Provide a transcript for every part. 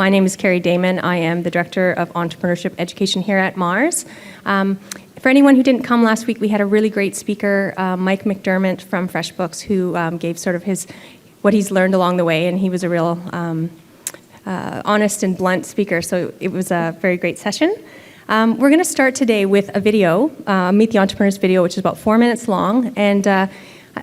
My name is Carrie Damon. I am the Director of Entrepreneurship Education here at Mars. For anyone who didn't come last week, we had a really great speaker, Mike McDermott from FreshBooks, who gave sort of what he's learned along the way, and he was a real honest and blunt speaker, so it was a very great session. We're going to start today with a video, Meet the Entrepreneurs video, which is about 4 minutes long. And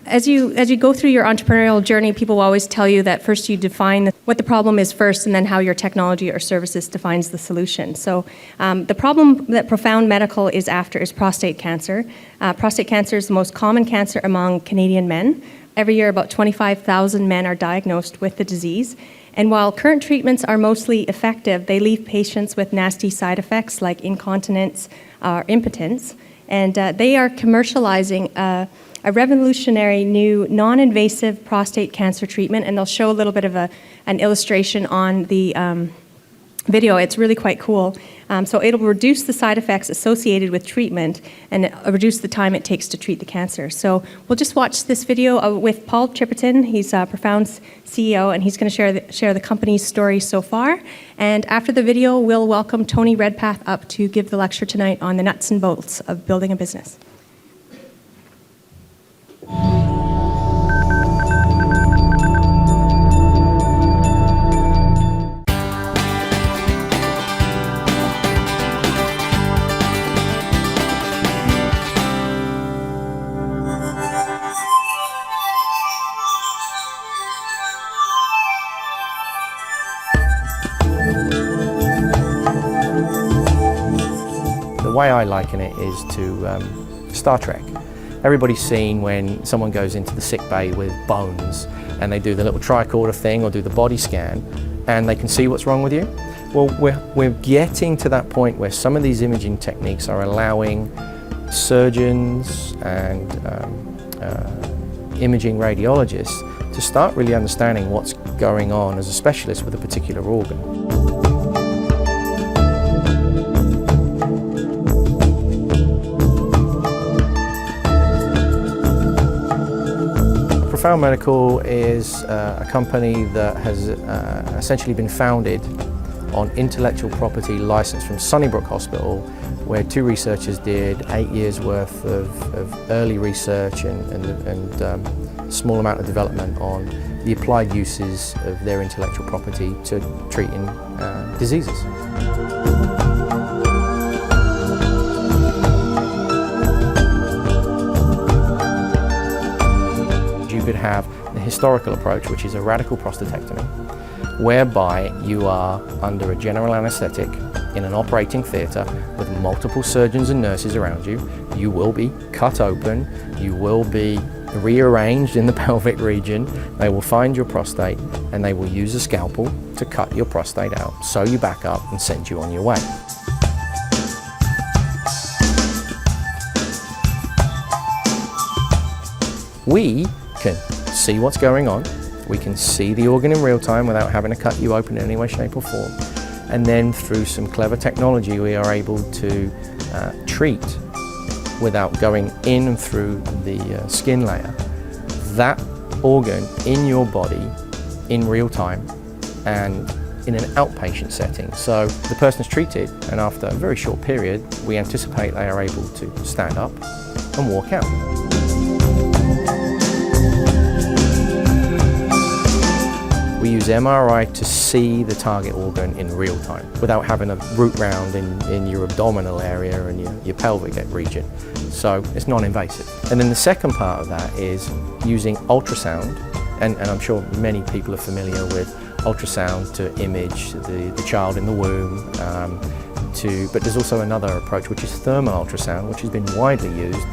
as you go through your entrepreneurial journey, people will always tell you that first you define what the problem is first, and then how your technology or services defines the solution. So the problem that Profound Medical is after is prostate cancer. Prostate cancer is the most common cancer among Canadian men. Every year, about 25,000 men are diagnosed with the disease. And while current treatments are mostly effective, they leave patients with nasty side effects like incontinence or impotence. And they are commercializing a revolutionary new non-invasive prostate cancer treatment. And they'll show a little bit of an illustration on the video. It's really quite cool. So it'll reduce the side effects associated with treatment and reduce the time it takes to treat the cancer. So we'll just watch this video with Paul Triperton. He's Profound's CEO, and he's going to share the company's story so far. And after the video, we'll welcome Tony Redpath up to give the lecture tonight on the nuts and bolts of building a business. The way I liken it is to Star Trek. Everybody's seen when someone goes into the sick bay with bones and they do the little tricorder thing or do the body scan and they can see what's wrong with you. Well, we're getting to that point where some of these imaging techniques are allowing surgeons and imaging radiologists to start really understanding what's going on as a specialist with a particular organ. Profound Medical is a company that has essentially been founded on intellectual property licensed from Sunnybrook Hospital, where two researchers did 8 years worth of early research and a small amount of development on the applied uses of their intellectual property to treating diseases. You could have the historical approach, which is a radical prostatectomy, whereby you are under a general anesthetic in an operating theatre with multiple surgeons and nurses around you. You will be cut open, you will be rearranged in the pelvic region, they will find your prostate and they will use a scalpel to cut your prostate out, sew you back up and send you on your way. We can see what's going on, we can see the organ in real time without having to cut you open in any way, shape or form. And then through some clever technology we are able to treat without going in and through the skin layer that organ in your body in real time and in an outpatient setting. So the person is treated and after a very short period we anticipate they are able to stand up and walk out. We use MRI to see the target organ in real time without having a root round in your abdominal area and your pelvic region. So it's non-invasive. And then the second part of that is using ultrasound, and I'm sure many people are familiar with ultrasound to image the child in the womb, but there's also another approach which is thermal ultrasound, which has been widely used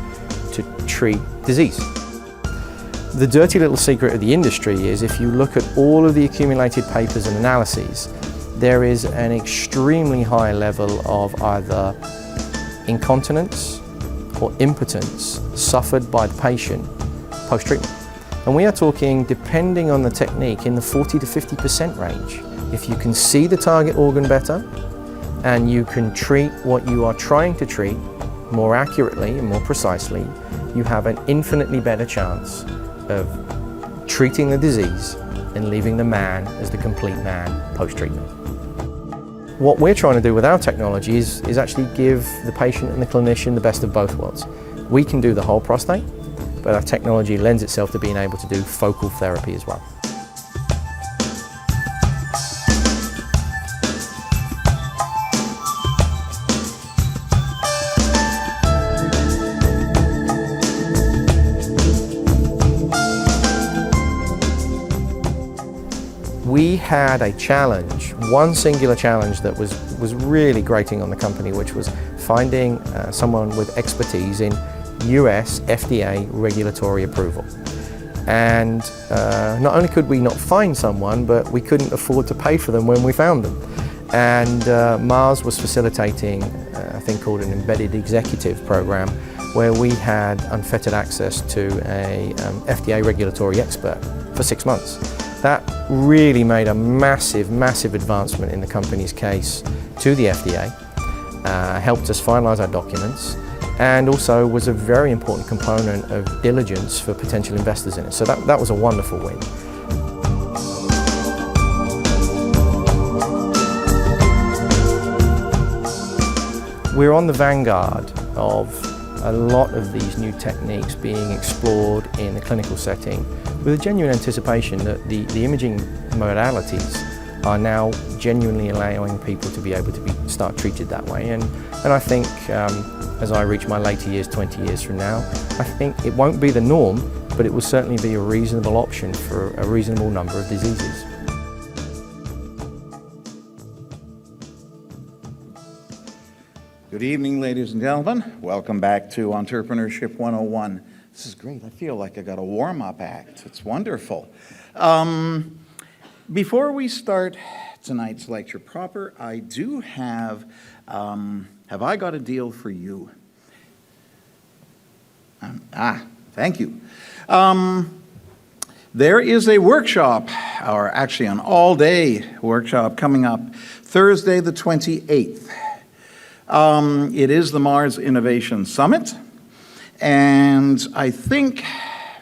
to treat disease. The dirty little secret of the industry is if you look at all of the accumulated papers and analyses, there is an extremely high level of either incontinence or impotence suffered by the patient post-treatment. And we are talking, depending on the technique, in the 40 to 50% range. If you can see the target organ better and you can treat what you are trying to treat more accurately and more precisely, you have an infinitely better chance of treating the disease and leaving the man as the complete man post-treatment. What we're trying to do with our technology is actually give the patient and the clinician the best of both worlds. We can do the whole prostate, but our technology lends itself to being able to do focal therapy as well. We had a challenge, one singular challenge that was really grating on the company, which was finding someone with expertise in US FDA regulatory approval. And not only could we not find someone, but we couldn't afford to pay for them when we found them. And Mars was facilitating a thing called an embedded executive program, where we had unfettered access to a FDA regulatory expert for 6 months. That really made a massive, massive advancement in the company's case to the FDA, helped us finalize our documents, and also was a very important component of diligence for potential investors in it. So that was a wonderful win. We're on the vanguard of a lot of these new techniques being explored in the clinical setting, with a genuine anticipation that the imaging modalities are now genuinely allowing people to be able to start treated that way. And I think as I reach my later years, 20 years from now, I think it won't be the norm, but it will certainly be a reasonable option for a reasonable number of diseases. Good evening, ladies and gentlemen. Welcome back to Entrepreneurship 101. This is great. I feel like I got a warm-up act. It's wonderful. Before we start tonight's lecture proper, I do have I got a deal for you? Thank you. There is a workshop, or actually an all-day workshop coming up Thursday the 28th. It is the Mars Innovation Summit, and I think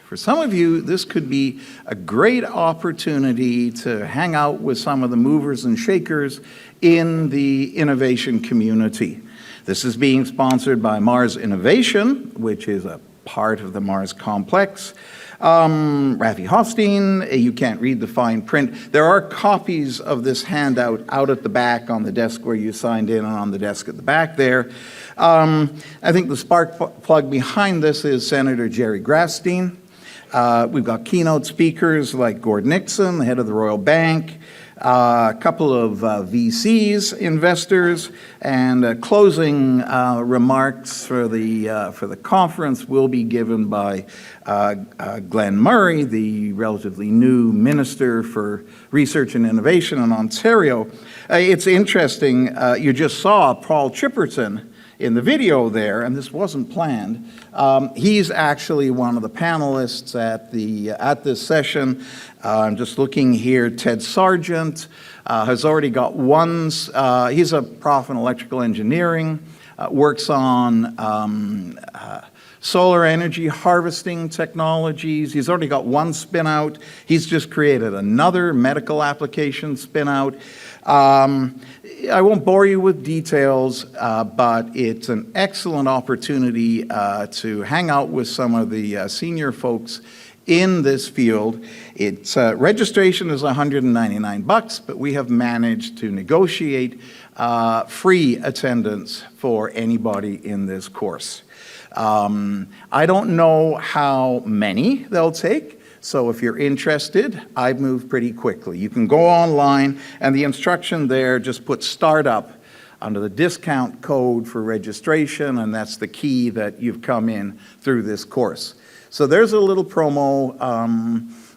for some of you this could be a great opportunity to hang out with some of the movers and shakers in the innovation community. This is being sponsored by Mars Innovation, which is a part of the Mars Complex. Rafi Hofstein, you can't read the fine print. There are copies of this handout out at the back on the desk where you signed in, and on the desk at the back there. I think the spark plug behind this is Senator Jerry Grasstein. We've got keynote speakers like Gord Nixon, the head of the Royal Bank, a couple of VCs, investors, and closing remarks for the conference will be given by Glenn Murray, the relatively new Minister for Research and Innovation in Ontario. It's interesting, you just saw Paul Chipperton in the video there, and this wasn't planned. He's actually one of the panelists at this session. I'm just looking here. Ted Sargent has already got one. He's a prof in electrical engineering, works on solar energy harvesting technologies. He's already got one spin out. He's just created another medical application spin out. I won't bore you with details, but it's an excellent opportunity to hang out with some of the senior folks in this field. It's registration is $199, but we have managed to negotiate free attendance for anybody in this course. I don't know how many they'll take, so if you're interested, I've moved pretty quickly. You can go online, and the instruction there, just put startup under the discount code for registration, and that's the key that you've come in through this course. So there's a little promo,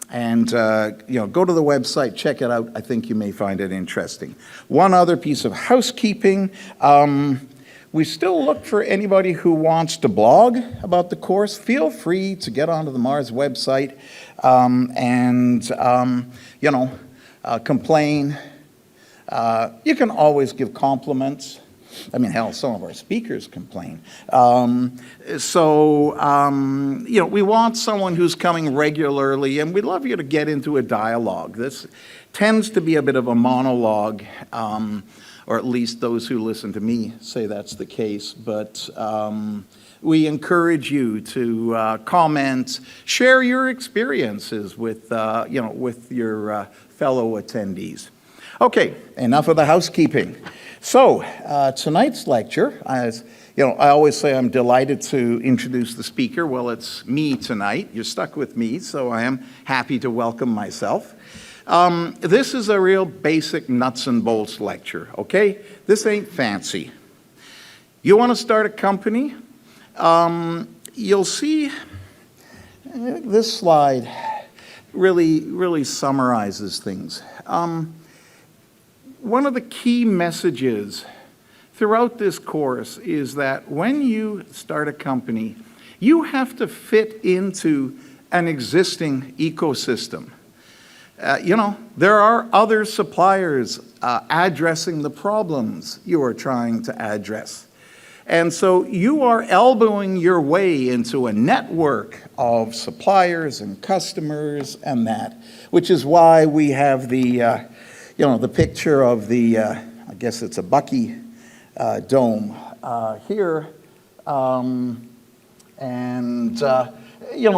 and go to the website, check it out. I think you may find it interesting. One other piece of housekeeping. We still look for anybody who wants to blog about the course. Feel free to get onto the Mars website and complain. You can always give compliments. I mean, hell, some of our speakers complain. We want someone who's coming regularly, and we'd love you to get into a dialogue. This tends to be a bit of a monologue or at least those who listen to me say that's the case. But we encourage you to comment, share your experiences with, with your fellow attendees. Okay, enough of the housekeeping. So tonight's lecture, as I always say I'm delighted to introduce the speaker. Well, it's me tonight. You're stuck with me, so I am happy to welcome myself. This is a real basic nuts and bolts lecture, okay? This ain't fancy. You want to start a company? You'll see this slide really summarizes things. One of the key messages throughout this course is that when you start a company, you have to fit into an existing ecosystem. There are other suppliers addressing the problems you are trying to address. And so you are elbowing your way into a network of suppliers and customers and that, which is why we have the, the picture of the, I guess it's a Bucky dome here.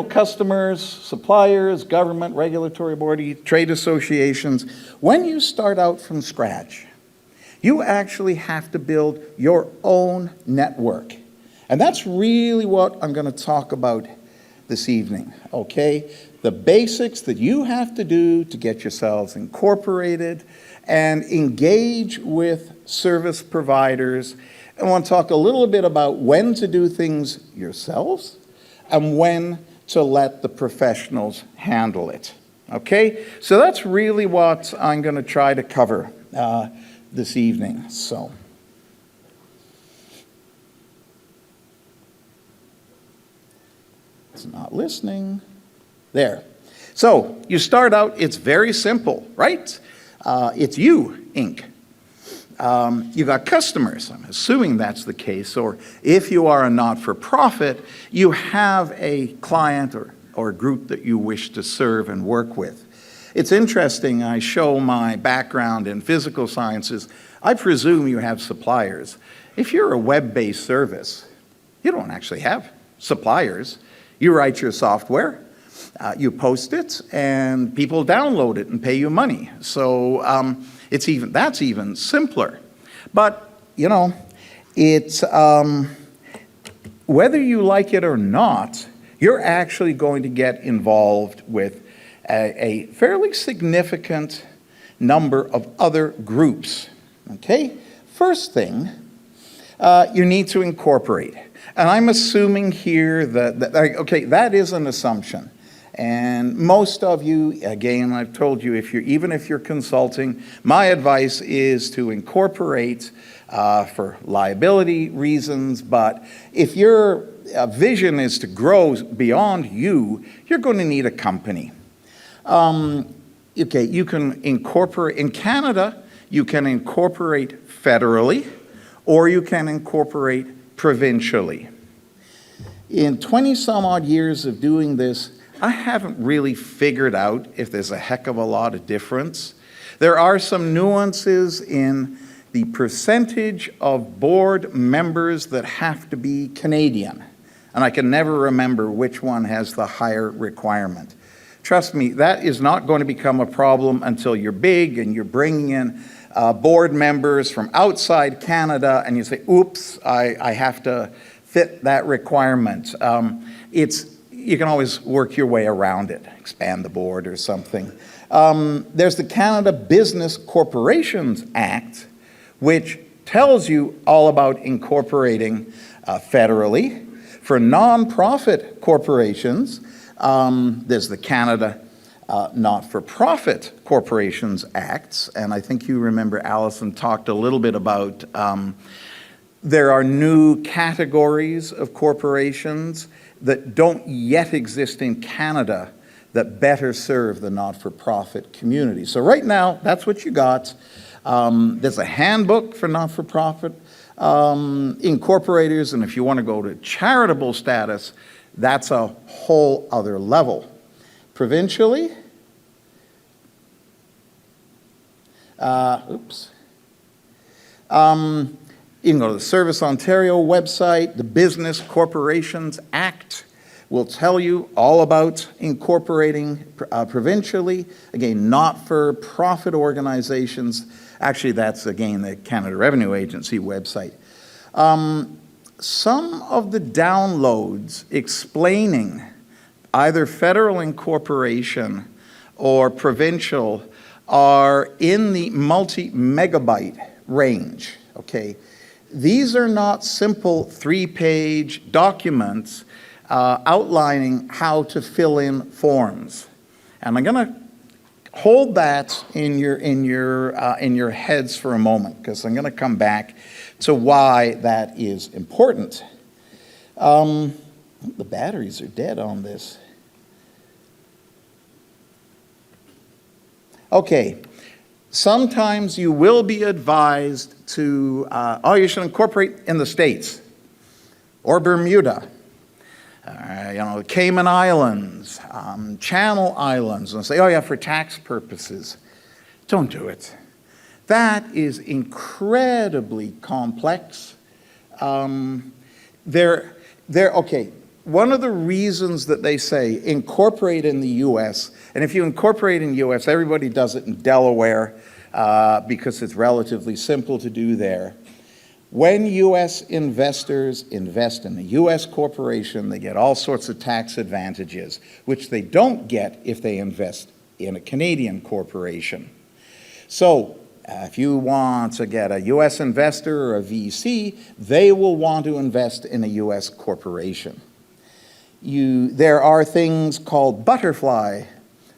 Customers, suppliers, government, regulatory body, trade associations. When you start out from scratch, you actually have to build your own network. And that's really what I'm going to talk about this evening, okay? The basics that you have to do to get yourselves incorporated and engage with service providers. I want to talk a little bit about when to do things yourselves and when to let the professionals handle it, okay? So that's really what I'm going to try to cover this evening. So, it's not listening. There. So, you start out, it's very simple, right? It's you, Inc. You got customers, I'm assuming that's the case, or if you are a not-for-profit, you have a client or a group that you wish to serve and work with. It's interesting, I show my background in physical sciences. I presume you have suppliers. If you're a web-based service, you don't actually have suppliers. You write your software, you post it, and people download it and pay you money. So that's even simpler. But, it's whether you like it or not, you're actually going to get involved with a fairly significant number of other groups, okay? First thing, you need to incorporate. And I'm assuming here that is an assumption. And most of you, again, I've told you, even if you're consulting, my advice is to incorporate for liability reasons. But if your vision is to grow beyond you, you're going to need a company. You can incorporate, in Canada, you can incorporate federally, or you can incorporate provincially. In 20 some odd years of doing this, I haven't really figured out if there's a heck of a lot of difference. There are some nuances in the percentage of board members that have to be Canadian, and I can never remember which one has the higher requirement. Trust me, that is not going to become a problem until you're big and you're bringing in board members from outside Canada and you say, oops, I have to fit that requirement. You can always work your way around it, expand the board or something. There's the Canada Business Corporations Act, which tells you all about incorporating federally. For nonprofit corporations, there's the Canada Not-for-Profit Corporations Acts, and I think you remember Allison talked a little bit about there are new categories of corporations that don't yet exist in Canada that better serve the not-for-profit community. So right now, that's what you got. There's a handbook for not-for-profit incorporators, and if you want to go to charitable status, that's a whole other level. Provincially, You can go to the Service Ontario website. The Business Corporations Act will tell you all about incorporating provincially. Again, not-for-profit organizations. Actually, that's, again, the Canada Revenue Agency website. Some of the downloads explaining either federal incorporation or provincial are in the multi-megabyte range, okay? These are not simple 3-page documents outlining how to fill in forms. And I'm going to hold that in your heads for a moment, because I'm going to come back to why that is important. The batteries are dead on this. Okay, sometimes you will be advised to, you should incorporate in the States or Bermuda, the Cayman Islands, Channel Islands, and say, oh yeah, for tax purposes. Don't do it. That is incredibly complex. Okay, one of the reasons that they say incorporate in the U.S., and if you incorporate in the U.S., everybody does it in Delaware because it's relatively simple to do there. When U.S. investors invest in a U.S. corporation, they get all sorts of tax advantages, which they don't get if they invest in a Canadian corporation. So if you want to get a U.S. investor or a VC, they will want to invest in a U.S. corporation. There are things called butterfly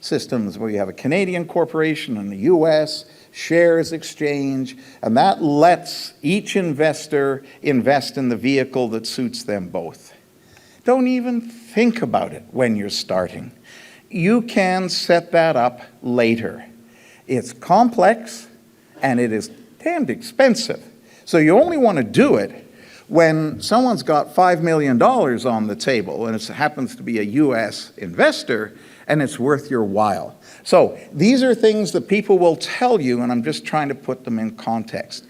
systems where you have a Canadian corporation and a U.S. shares exchange, and that lets each investor invest in the vehicle that suits them both. Don't even think about it when you're starting. You can set that up later. It's complex and it is damned expensive. So you only want to do it when someone's got $5 million on the table and it happens to be a U.S. investor and it's worth your while. So these are things that people will tell you, and I'm just trying to put them in context.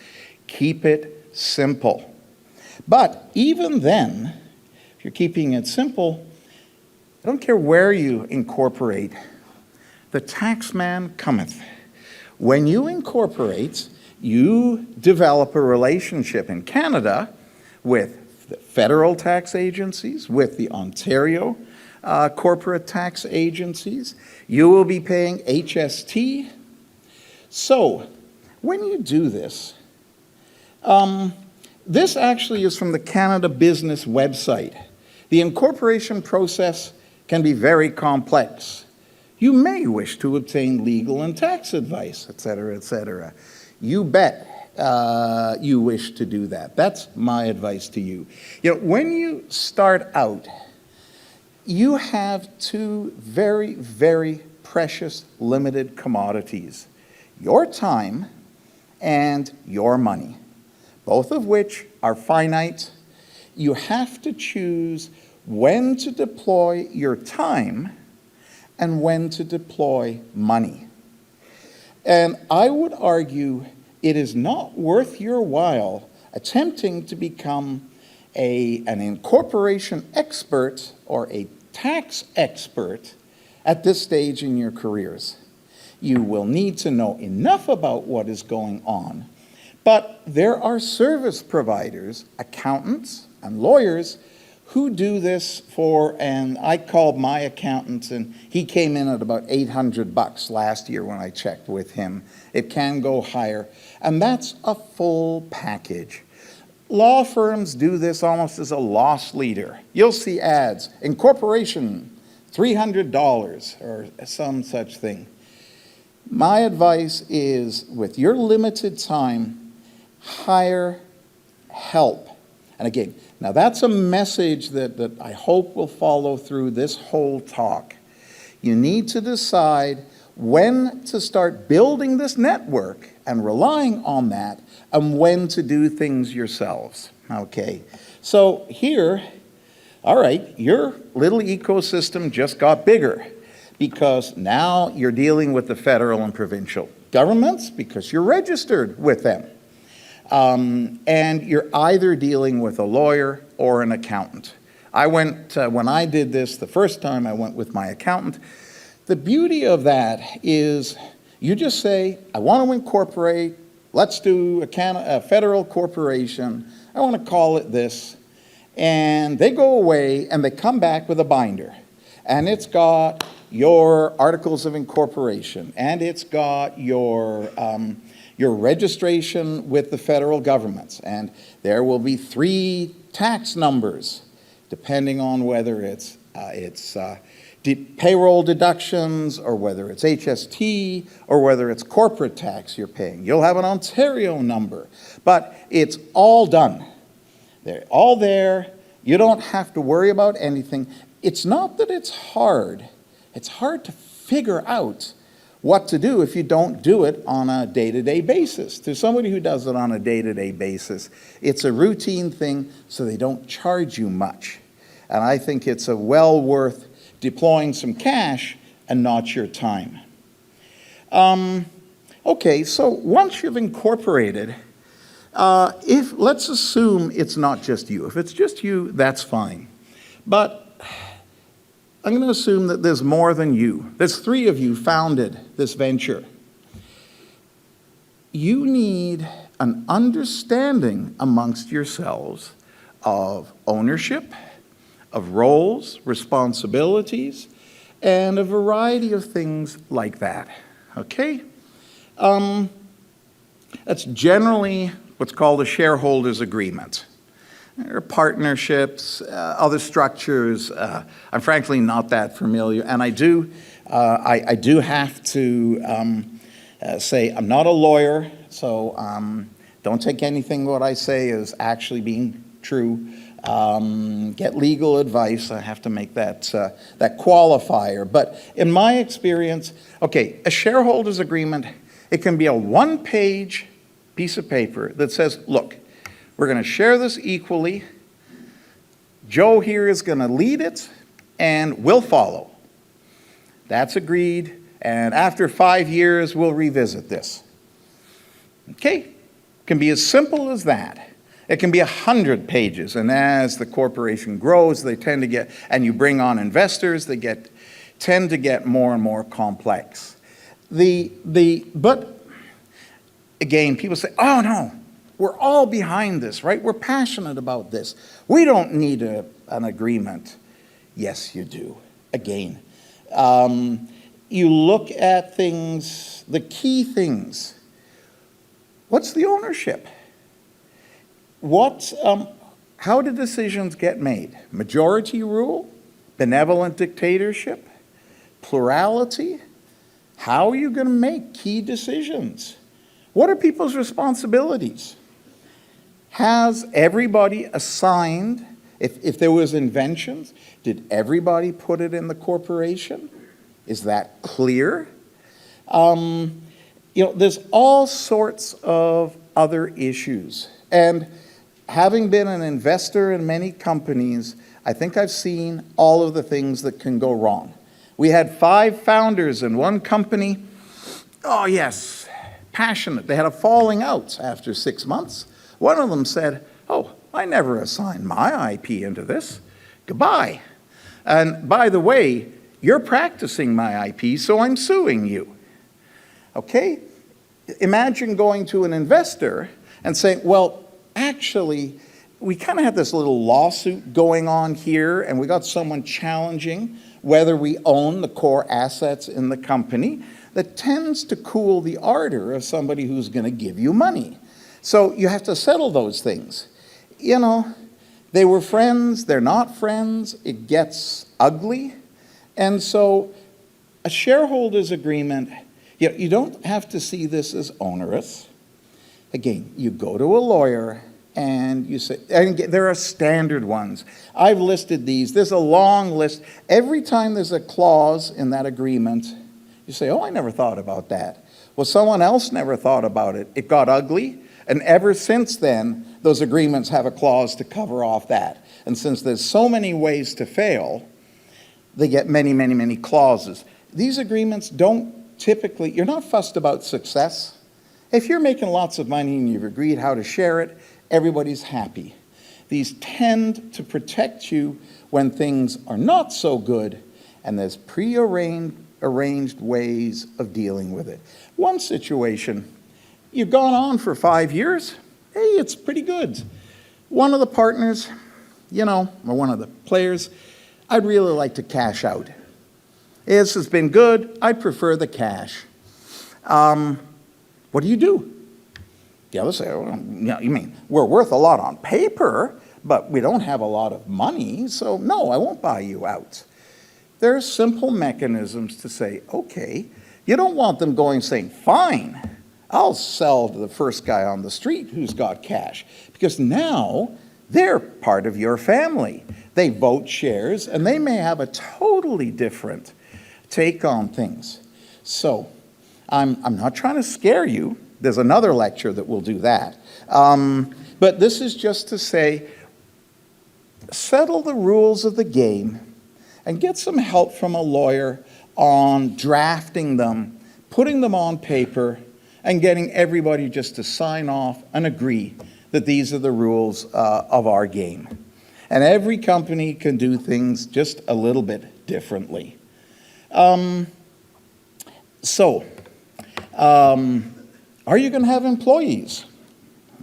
Keep it simple. But even then, if you're keeping it simple, I don't care where you incorporate, the taxman cometh. When you incorporate, you develop a relationship in Canada with the federal tax agencies, with the Ontario corporate tax agencies. You will be paying HST. So when you do this, this actually is from the Canada Business website. The incorporation process can be very complex. You may wish to obtain legal and tax advice, et cetera, et cetera. You bet you wish to do that. That's my advice to you. When you start out, you have two very, very precious limited commodities: your time and your money, both of which are finite. You have to choose when to deploy your time and when to deploy money. And I would argue it is not worth your while attempting to become an incorporation expert or a tax expert at this stage in your careers. You will need to know enough about what is going on. But there are service providers, accountants and lawyers who do this for, and I called my accountant and he came in at about $800 last year when I checked with him. It can go higher, and that's a full package. Law firms do this almost as a loss leader. You'll see ads, incorporation, $300 or some such thing. My advice is, with your limited time, hire help. And again, now that's a message that I hope will follow through this whole talk. You need to decide when to start building this network and relying on that, and when to do things yourselves, okay? So here, all right, your little ecosystem just got bigger because now you're dealing with the federal and provincial governments because you're registered with them. And you're either dealing with a lawyer or an accountant. I went, when I did this the first time, I went with my accountant. The beauty of that is you just say, I want to incorporate, let's do a federal corporation, I want to call it this, and they go away and they come back with a binder. And it's got your articles of incorporation, and it's got your registration with the federal governments, and there will be 3 tax numbers, depending on whether it's payroll deductions, or whether it's HST, or whether it's corporate tax you're paying. You'll have an Ontario number, but it's all done. They're all there. You don't have to worry about anything. It's not that it's hard. It's hard to figure out what to do if you don't do it on a day-to-day basis. To somebody who does it on a day-to-day basis, it's a routine thing, so they don't charge you much. And I think it's well worth deploying some cash and not your time. Okay, so once you've incorporated, let's assume it's not just you. If it's just you, that's fine. But I'm going to assume that there's more than you. There's 3 of you founded this venture. You need an understanding amongst yourselves of ownership, of roles, responsibilities, and a variety of things like that. Okay? That's generally what's called a shareholders agreement. There are partnerships, other structures. I'm frankly not that familiar, and I do have to say I'm not a lawyer, so don't take anything what I say as actually being true. Get legal advice. I have to make that qualifier. But in my experience, okay, a shareholders agreement, it can be a 1-page piece of paper that says, look, we're going to share this equally. Joe here is going to lead it, and we'll follow. That's agreed, and after 5 years, we'll revisit this. Okay? It can be as simple as that. It can be 100 pages, and as the corporation grows, they tend to get, and you bring on investors, they tend to get more and more complex. But again, people say, oh no, we're all behind this, right? We're passionate about this. We don't need an agreement. Yes, you do. Again, you look at things, the key things. What's the ownership? How do decisions get made? Majority rule? Benevolent dictatorship? Plurality? How are you going to make key decisions? What are people's responsibilities? Has everybody assigned, if there was inventions, did everybody put it in the corporation? Is that clear? There's all sorts of other issues. And having been an investor in many companies, I think I've seen all of the things that can go wrong. We had 5 founders in one company. Oh yes, passionate. They had a falling out after 6 months. One of them said, oh, I never assigned my IP into this. Goodbye. And by the way, you're practicing my IP, so I'm suing you. Okay? Imagine going to an investor and saying, well, actually, we kind of have this little lawsuit going on here, and we got someone challenging whether we own the core assets in the company. That tends to cool the ardor of somebody who's going to give you money. So you have to settle those things. They were friends, they're not friends, it gets ugly. And so a shareholders agreement, you don't have to see this as onerous. Again, you go to a lawyer and you say, and there are standard ones. I've listed these. There's a long list. Every time there's a clause in that agreement, you say, oh, I never thought about that. Well, someone else never thought about it. It got ugly. And ever since then, those agreements have a clause to cover off that. And since there's so many ways to fail, they get many, many, many clauses. These agreements don't typically, you're not fussed about success. If you're making lots of money and you've agreed how to share it, everybody's happy. These tend to protect you when things are not so good, and there's arranged ways of dealing with it. One situation, you've gone on for 5 years, hey, it's pretty good. One of the partners, or one of the players, I'd really like to cash out. This has been good, I prefer the cash. What do you do? The other say, well, you mean, we're worth a lot on paper, but we don't have a lot of money, so no, I won't buy you out. There are simple mechanisms to say, okay, you don't want them saying, fine, I'll sell to the first guy on the street who's got cash, because now they're part of your family. They vote shares, and they may have a totally different take on things. So I'm not trying to scare you. There's another lecture that will do that. But this is just to say, settle the rules of the game and get some help from a lawyer on drafting them, putting them on paper, and getting everybody just to sign off and agree that these are the rules of our game. And every company can do things just a little bit differently. Are you going to have employees?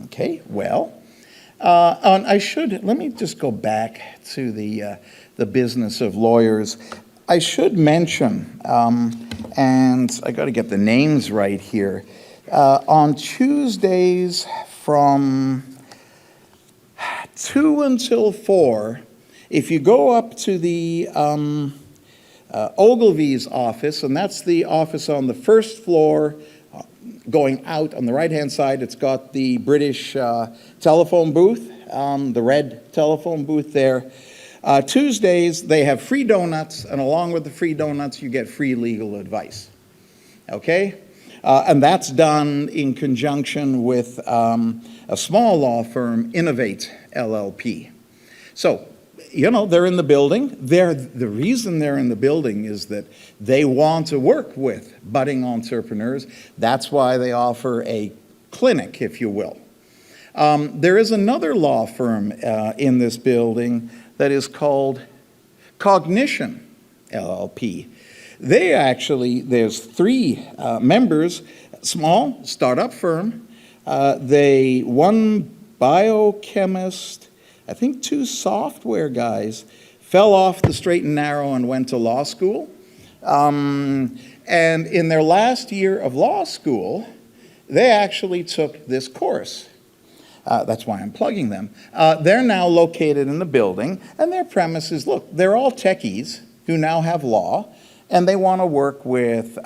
Okay, well, let me just go back to the business of lawyers. I should mention, and I got to get the names right here, on Tuesdays from 2 until 4, if you go up to the Ogilvy's office, and that's the office on the first floor, going out on the right-hand side, it's got the British telephone booth, the red telephone booth there. Tuesdays, they have free donuts, and along with the free donuts, you get free legal advice. Okay? And that's done in conjunction with a small law firm, Innovate LLP. So, they're in the building. The reason they're in the building is that they want to work with budding entrepreneurs. That's why they offer a clinic, if you will. There is another law firm in this building that is called Cognition LLP. There's 3 members, small startup firm. One biochemist, I think 2 software guys fell off the straight and narrow and went to law school. And in their last year of law school, they actually took this course. That's why I'm plugging them. They're now located in the building, and their premise is, look, they're all techies who now have law, and they want to work with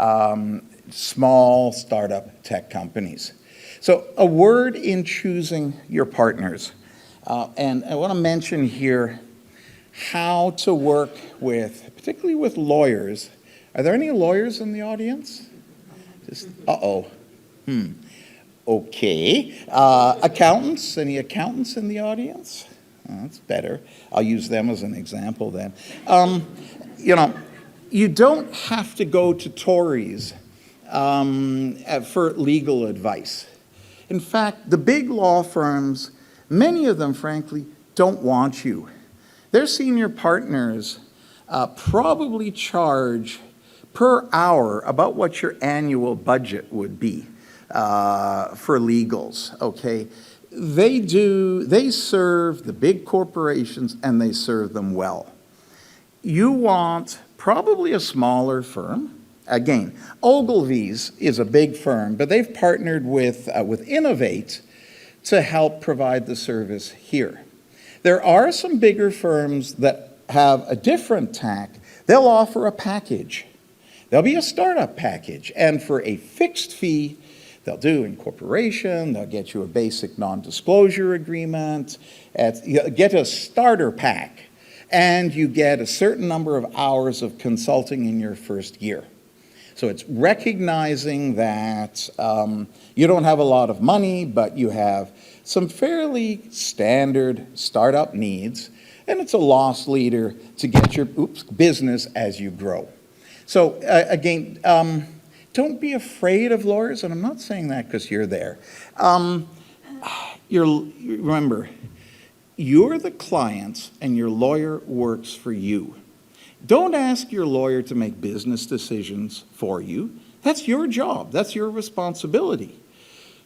small startup tech companies. So a word in choosing your partners. And I want to mention here how to work with, particularly with lawyers. Are there any lawyers in the audience? Okay. Accountants, any accountants in the audience? Oh, that's better. I'll use them as an example then. You don't have to go to Tories for legal advice. In fact, the big law firms, many of them, frankly, don't want you. Their senior partners probably charge per hour about what your annual budget would be for legals, okay? They serve the big corporations, and they serve them well. You want probably a smaller firm. Again, Ogilvy's is a big firm, but they've partnered with Innovate to help provide the service here. There are some bigger firms that have a different tack. They'll offer a package. There'll be a startup package, and for a fixed fee, they'll do incorporation, they'll get you a basic non-disclosure agreement, get a starter pack, and you get a certain number of hours of consulting in your first year. So it's recognizing that you don't have a lot of money, but you have some fairly standard startup needs, and it's a loss leader to get your business as you grow. So again, don't be afraid of lawyers, and I'm not saying that because you're there. Remember, you're the clients and your lawyer works for you. Don't ask your lawyer to make business decisions for you. That's your job. That's your responsibility.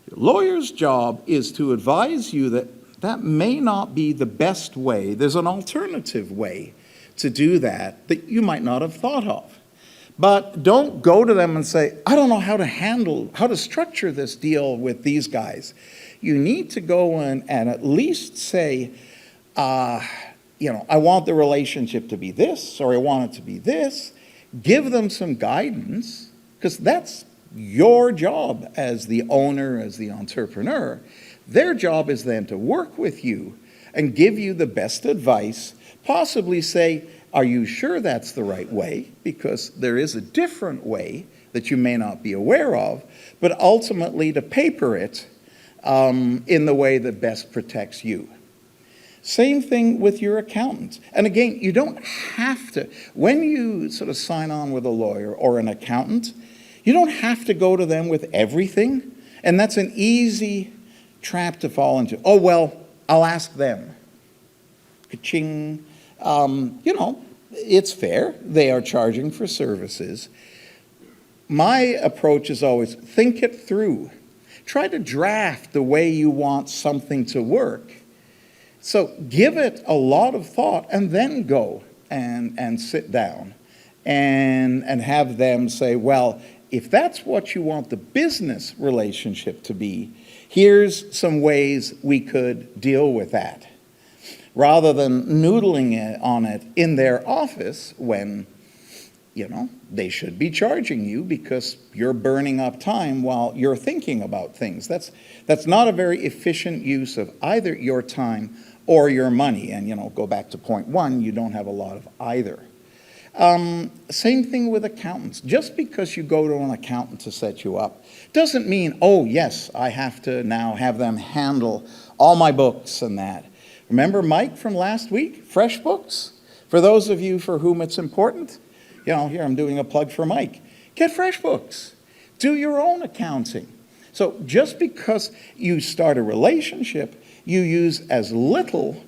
Your lawyer's job is to advise you that that may not be the best way. There's an alternative way to do that you might not have thought of. But don't go to them and say, I don't know how to structure this deal with these guys. You need to go in and at least say, I want the relationship to be this, or I want it to be this. Give them some guidance, because that's your job as the owner, as the entrepreneur. Their job is then to work with you and give you the best advice, possibly say, are you sure that's the right way? Because there is a different way that you may not be aware of, but ultimately to paper it in the way that best protects you. Same thing with your accountant. And again, you don't have to, when you sort of sign on with a lawyer or an accountant, you don't have to go to them with everything. And that's an easy trap to fall into. Oh, well, I'll ask them. Ka-ching. It's fair. They are charging for services. My approach is always think it through. Try to draft the way you want something to work. So give it a lot of thought and then go and sit down and have them say, well, if that's what you want the business relationship to be, here's some ways we could deal with that. Rather than noodling on it in their office when, they should be charging you because you're burning up time while you're thinking about things. That's not a very efficient use of either your time or your money. And, go back to point one, you don't have a lot of either. Same thing with accountants. Just because you go to an accountant to set you up doesn't mean, oh, yes, I have to now have them handle all my books and that. Remember Mike from last week, FreshBooks? For those of you for whom it's important, here I'm doing a plug for Mike. Get FreshBooks. Do your own accounting. So just because you start a relationship, you use as little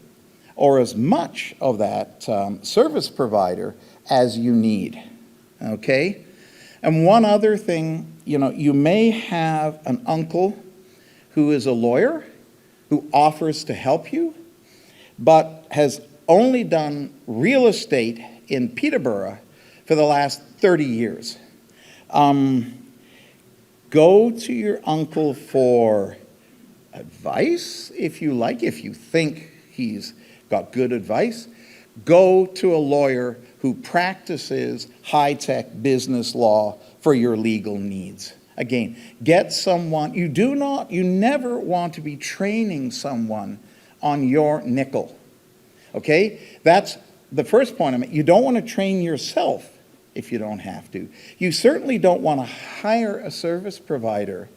or as much of that service provider as you need, okay? And one other thing, you may have an uncle who is a lawyer who offers to help you, but has only done real estate in Peterborough for the last 30 years. Go to your uncle for advice, if you like, if you think he's got good advice. Go to a lawyer who practices high-tech business law for your legal needs. Again, get someone, you never want to be training someone on your nickel, okay? That's the first point I made. You don't want to train yourself if you don't have to. You certainly don't want to hire a service provider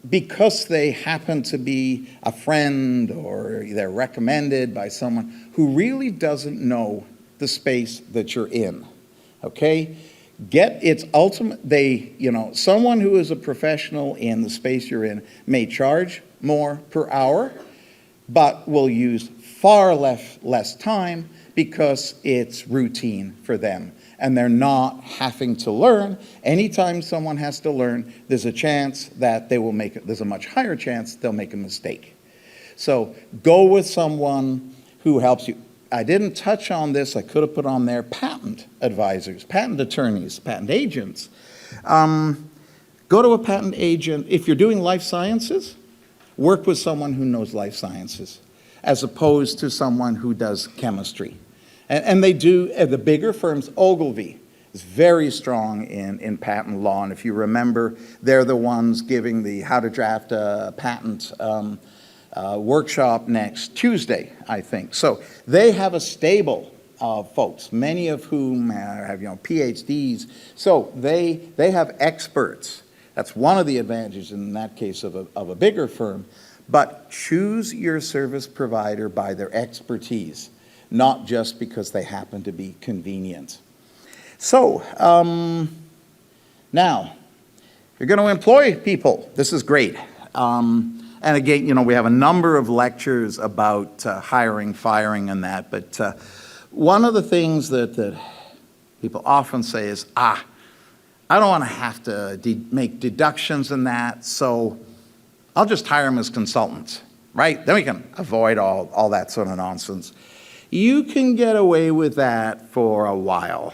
because they happen to be a friend or they're recommended by someone who really doesn't know the space that you're in, okay? Someone who is a professional in the space you're in may charge more per hour, but will use far less time because it's routine for them. And they're not having to learn. Anytime someone has to learn, there's a chance that there's a much higher chance they'll make a mistake. So go with someone who helps you. I didn't touch on this, I could have put on there patent advisors, patent attorneys, patent agents. Go to a patent agent. If you're doing life sciences, work with someone who knows life sciences as opposed to someone who does chemistry. And they do, the bigger firms, Ogilvy is very strong in patent law. And if you remember, they're the ones giving the how to draft a patent workshop next Tuesday, I think. So they have a stable of folks, many of whom have PhDs. So they have experts. That's one of the advantages in that case of a bigger firm. But choose your service provider by their expertise, not just because they happen to be convenient. So Now, you're going to employ people. This is great. And again, we have a number of lectures about hiring, firing, and that. But one of the things that people often say is, I don't want to have to make deductions in that, so I'll just hire them as consultants, right? Then we can avoid all that sort of nonsense. You can get away with that for a while.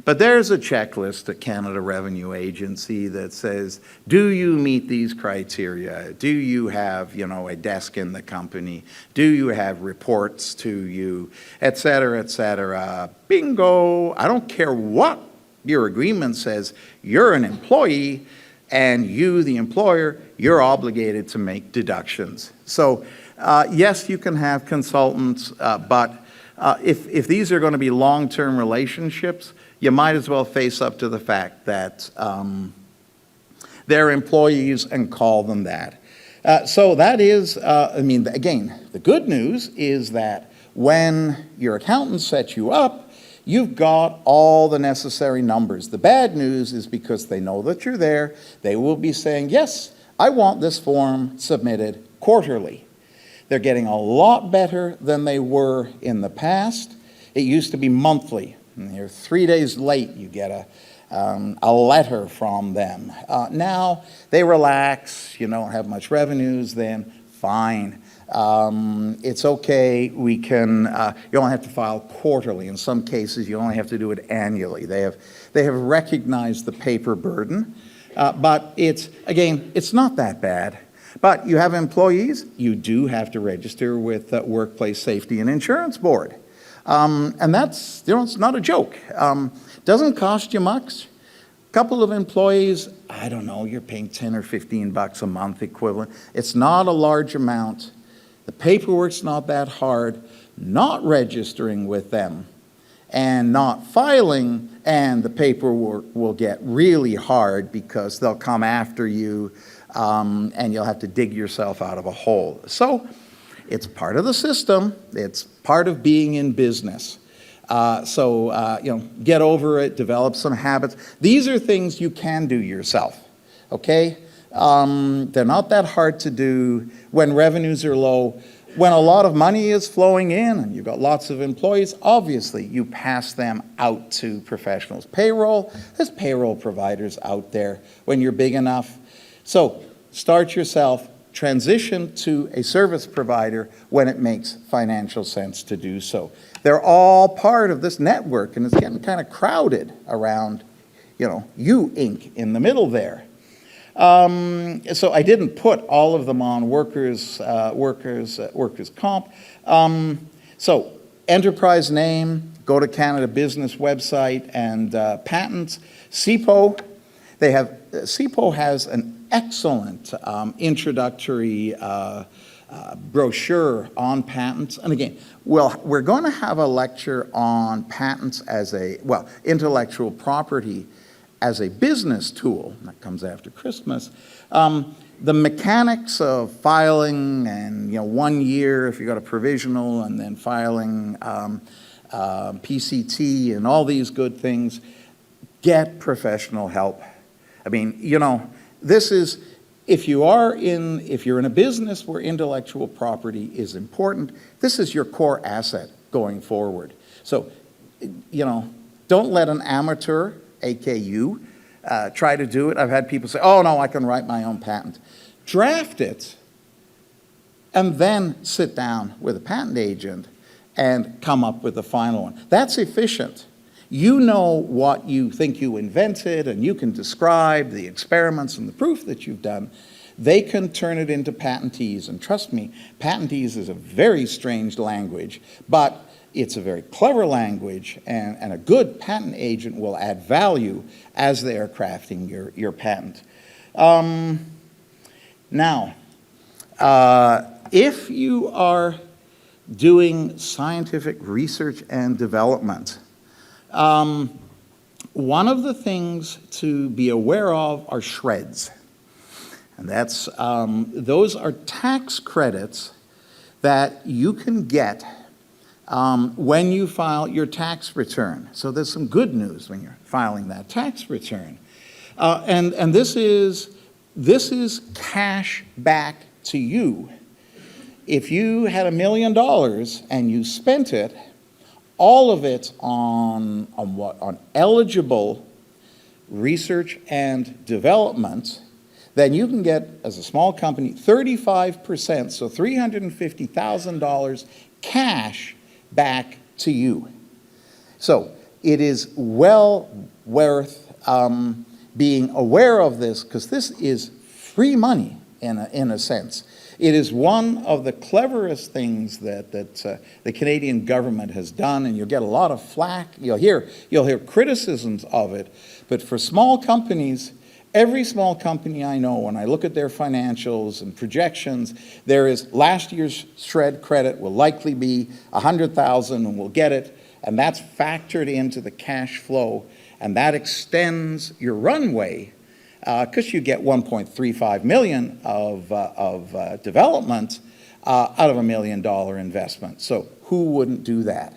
But there's a checklist at Canada Revenue Agency that says, do you meet these criteria? Do you have, a desk in the company? Do you have reports to you, et cetera, et cetera? Bingo. I don't care what your agreement says. You're an employee, and you, the employer, you're obligated to make deductions. So, yes, you can have consultants, but if these are going to be long-term relationships, you might as well face up to the fact that they're employees and call them that. So that is, again, the good news is that when your accountant sets you up, you've got all the necessary numbers. The bad news is because they know that you're there, they will be saying, yes, I want this form submitted quarterly. They're getting a lot better than they were in the past. It used to be monthly. And you're 3 days late, you get a letter from them. Now they relax, you don't have much revenues, then fine. It's okay, we can, you only have to file quarterly. In some cases, you only have to do it annually. They have recognized the paper burden, but it's not that bad. But you have employees, you do have to register with the Workplace Safety and Insurance Board. And that's, it's not a joke. Doesn't cost you much. Couple of employees, I don't know, you're paying 10 or 15 bucks a month equivalent. It's not a large amount. The paperwork's not that hard. Not registering with them and not filing, and the paperwork will get really hard because they'll come after you, and you'll have to dig yourself out of a hole. So it's part of the system. It's part of being in business. Get over it, develop some habits. These are things you can do yourself, okay? They're not that hard to do when revenues are low. When a lot of money is flowing in and you've got lots of employees, obviously you pass them out to professionals. Payroll, there's payroll providers out there when you're big enough. So start yourself, transition to a service provider when it makes financial sense to do so. They're all part of this network, and it's getting kind of crowded around, you Inc. in the middle there. So I didn't put all of them on workers' comp. So enterprise name, go to Canada Business website and patents. CIPO, CIPO has an excellent introductory brochure on patents. And again, we're going to have a lecture on patents as intellectual property as a business tool. That comes after Christmas. The mechanics of filing and 1 year if you got a provisional, and then filing PCT and all these good things, get professional help. I mean, this is, if you're in a business where intellectual property is important, this is your core asset going forward. So, don't let an amateur, aka you, try to do it. I've had people say, oh no, I can write my own patent. Draft it, and then sit down with a patent agent and come up with the final one. That's efficient. You know what you think you invented, and you can describe the experiments and the proof that you've done. They can turn it into patentees, and trust me, patentees is a very strange language, but it's a very clever language, and a good patent agent will add value as they are crafting your patent. Now, if you are doing scientific research and development, one of the things to be aware of are shreds. And that's, those are tax credits that you can get when you file your tax return. So there's some good news when you're filing that tax return. And this is cash back to you. If you had $1 million and you spent it, all of it on what? On eligible research and development, then you can get, as a small company, 35%, so $350,000 cash back to you. So it is well worth being aware of this, because this is free money in a sense. It is one of the cleverest things that the Canadian government has done, and you'll get a lot of flack. You'll hear criticisms of it, but for small companies, every small company I know, when I look at their financials and projections, there is last year's SR&ED credit will likely be $100,000, and we'll get it, and that's factored into the cash flow, and that extends your runway, because you get $1.35 million of development out of $1 million investment. So who wouldn't do that?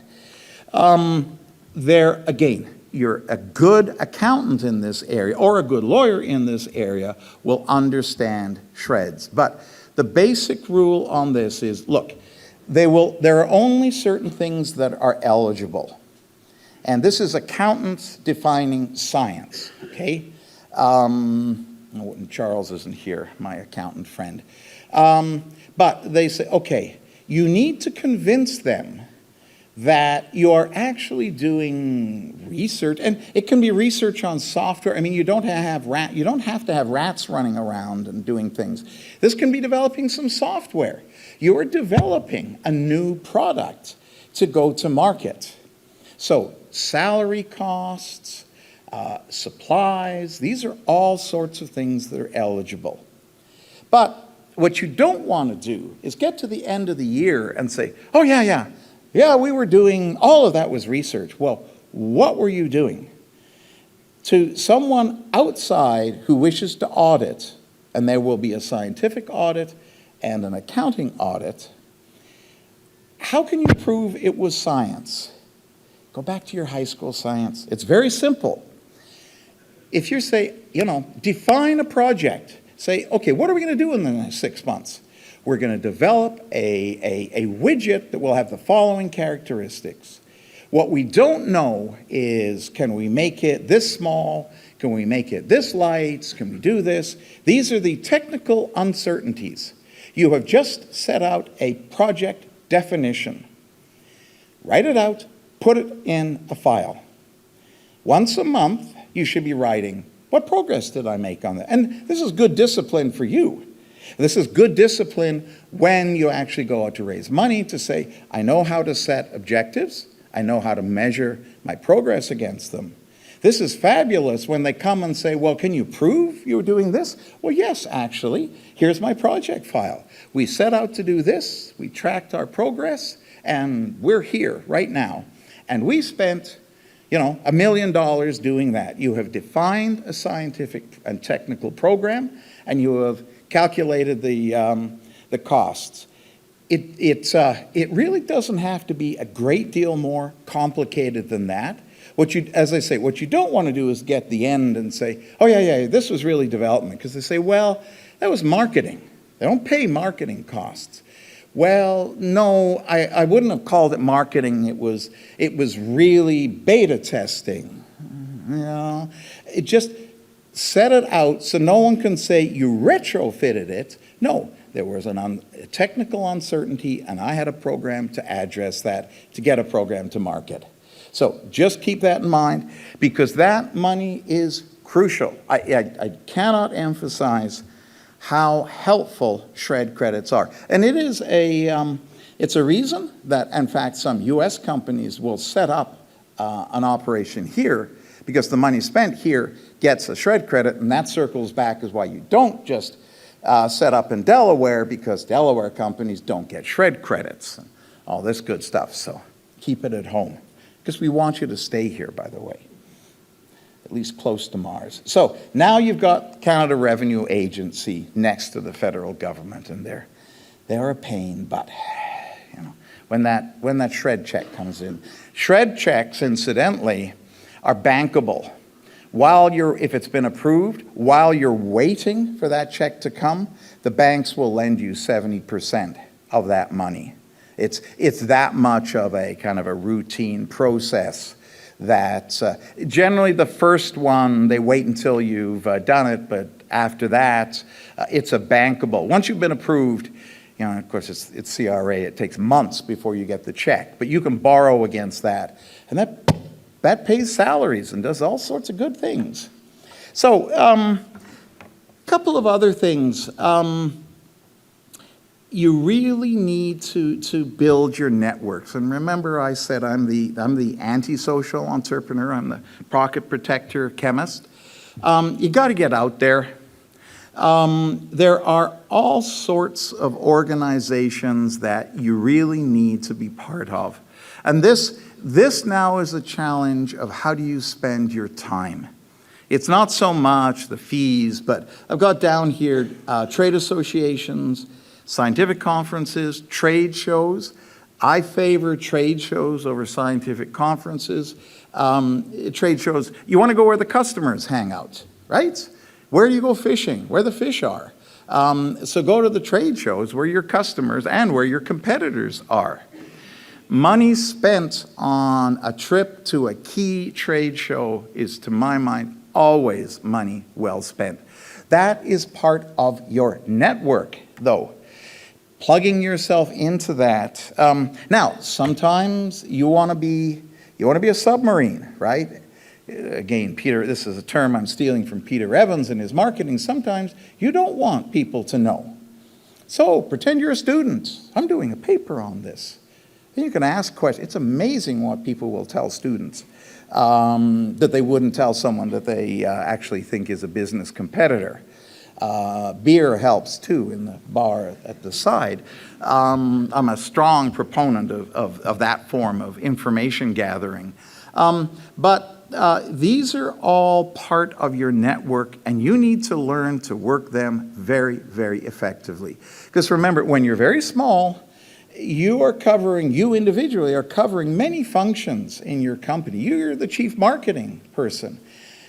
There again, you're a good accountant in this area, or a good lawyer in this area, will understand SR&EDs. But the basic rule on this is, look, there are only certain things that are eligible. And this is accountants defining science, okay? Charles isn't here, my accountant friend. But they say, okay, you need to convince them that you are actually doing research, and it can be research on software. I mean, you don't have to have rats running around and doing things. This can be developing some software. You are developing a new product to go to market. So salary costs, supplies, these are all sorts of things that are eligible. But what you don't want to do is get to the end of the year and say, oh yeah, we were doing, all of that was research. Well, what were you doing? To someone outside who wishes to audit, and there will be a scientific audit and an accounting audit, how can you prove it was science? Go back to your high school science. It's very simple. If you say, define a project, say, okay, what are we going to do in the next 6 months? We're going to develop a widget that will have the following characteristics. What we don't know is, can we make it this small? Can we make it this light? Can we do this? These are the technical uncertainties. You have just set out a project definition. Write it out, put it in a file. Once a month, you should be writing, what progress did I make on that? And this is good discipline for you. This is good discipline when you actually go out to raise money, to say, I know how to set objectives. I know how to measure my progress against them. This is fabulous when they come and say, well, can you prove you were doing this? Well, yes, actually. Here's my project file. We set out to do this. We tracked our progress, and we're here right now. And we spent, $1 million doing that. You have defined a scientific and technical program, and you have calculated the costs. It really doesn't have to be a great deal more complicated than that. As I say, what you don't want to do is get the end and say, oh yeah, this was really development, because they say, well, that was marketing. They don't pay marketing costs. Well, no, I wouldn't have called it marketing. It was really beta testing. It just set it out so no one can say you retrofitted it. No, there was a technical uncertainty, and I had a program to address that, to get a program to market. So just keep that in mind, because that money is crucial. I cannot emphasize how helpful SR&ED credits are. And it is it's a reason that, in fact, some US companies will set up an operation here, because the money spent here gets a SR&ED credit, and that circles back is why you don't just set up in Delaware, because Delaware companies don't get SR&ED credits and all this good stuff. So keep it at home, because we want you to stay here, by the way, at least close to Mars. So now you've got Canada Revenue Agency next to the federal government, and they're a pain, but when that SR&ED check comes in. SR&ED checks, incidentally, are bankable. If it's been approved, while you're waiting for that check to come, the banks will lend you 70% of that money. It's that much of a kind of a routine process that generally the first one, they wait until you've done it, but after that, it's a bankable. Once you've been approved, of course, it's CRA, it takes months before you get the check, but you can borrow against that. And that pays salaries and does all sorts of good things. So, a couple of other things. You really need to build your networks. And remember, I said I'm the antisocial entrepreneur. I'm the pocket protector chemist. You got to get out there. There are all sorts of organizations that you really need to be part of. And this now is a challenge of how do you spend your time. It's not so much the fees, but I've got down here trade associations, scientific conferences, trade shows. I favor trade shows over scientific conferences. Trade shows, you want to go where the customers hang out, right? Where do you go fishing? Where the fish are. So go to the trade shows where your customers and where your competitors are. Money spent on a trip to a key trade show is, to my mind, always money well spent. That is part of your network, though. Plugging yourself into that. Now, sometimes you want to be a submarine, right? Again, Peter, this is a term I'm stealing from Peter Evans in his marketing. Sometimes you don't want people to know. So pretend you're a student. I'm doing a paper on this. And you can ask questions. It's amazing what people will tell students that they wouldn't tell someone that they actually think is a business competitor. Beer helps too in the bar at the side. I'm a strong proponent of that form of information gathering. But these are all part of your network, and you need to learn to work them very, very effectively. Because remember, when you're very small, you individually are covering many functions in your company. You're the chief marketing person.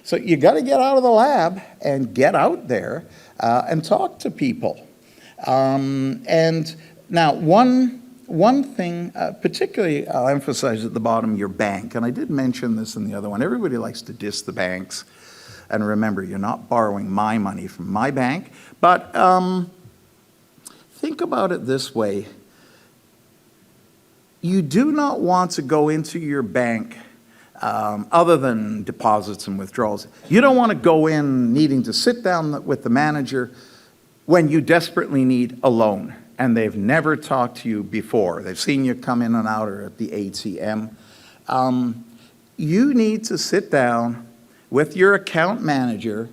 So you got to get out of the lab and get out there and talk to people. And now one thing, particularly I'll emphasize at the bottom, your bank. And I did mention this in the other one. Everybody likes to diss the banks. And remember, you're not borrowing my money from my bank. But think about it this way. You do not want to go into your bank other than deposits and withdrawals. You don't want to go in needing to sit down with the manager when you desperately need a loan and they've never talked to you before. They've seen you come in and out or at the ATM. You need to sit down with your account manager,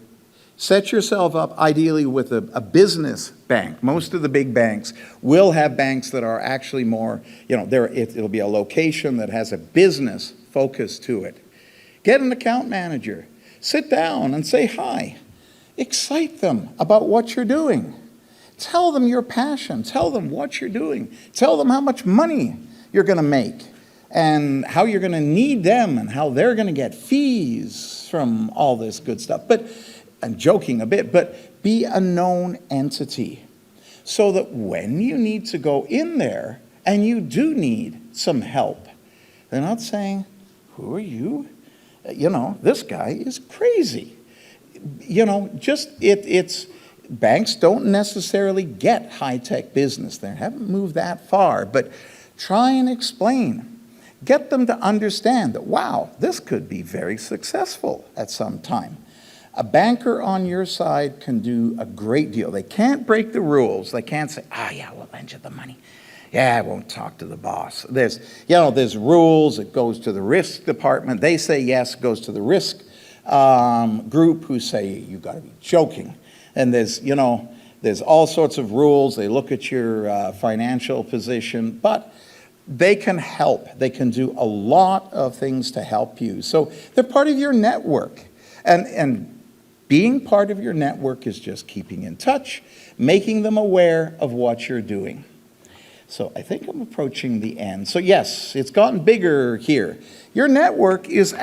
set yourself up ideally with a business bank. Most of the big banks will have banks that are actually more, it'll be a location that has a business focus to it. Get an account manager. Sit down and say hi. Excite them about what you're doing. Tell them your passion. Tell them what you're doing. Tell them how much money you're going to make and how you're going to need them and how they're going to get fees from all this good stuff. But I'm joking a bit, but be a known entity so that when you need to go in there and you do need some help, they're not saying, "Who are you? This guy is crazy." It's banks don't necessarily get high-tech business. They haven't moved that far, but try and explain. Get them to understand that, wow, this could be very successful at some time. A banker on your side can do a great deal. They can't break the rules. They can't say, yeah, we'll lend you the money. Yeah, I won't talk to the boss. There's rules. It goes to the risk department. They say yes, it goes to the risk group who say, you got to be joking. And there's all sorts of rules. They look at your financial position, but they can help. They can do a lot of things to help you. So they're part of your network. And being part of your network is just keeping in touch, making them aware of what you're doing. So I think I'm approaching the end. So yes, it's gotten bigger here. Your network is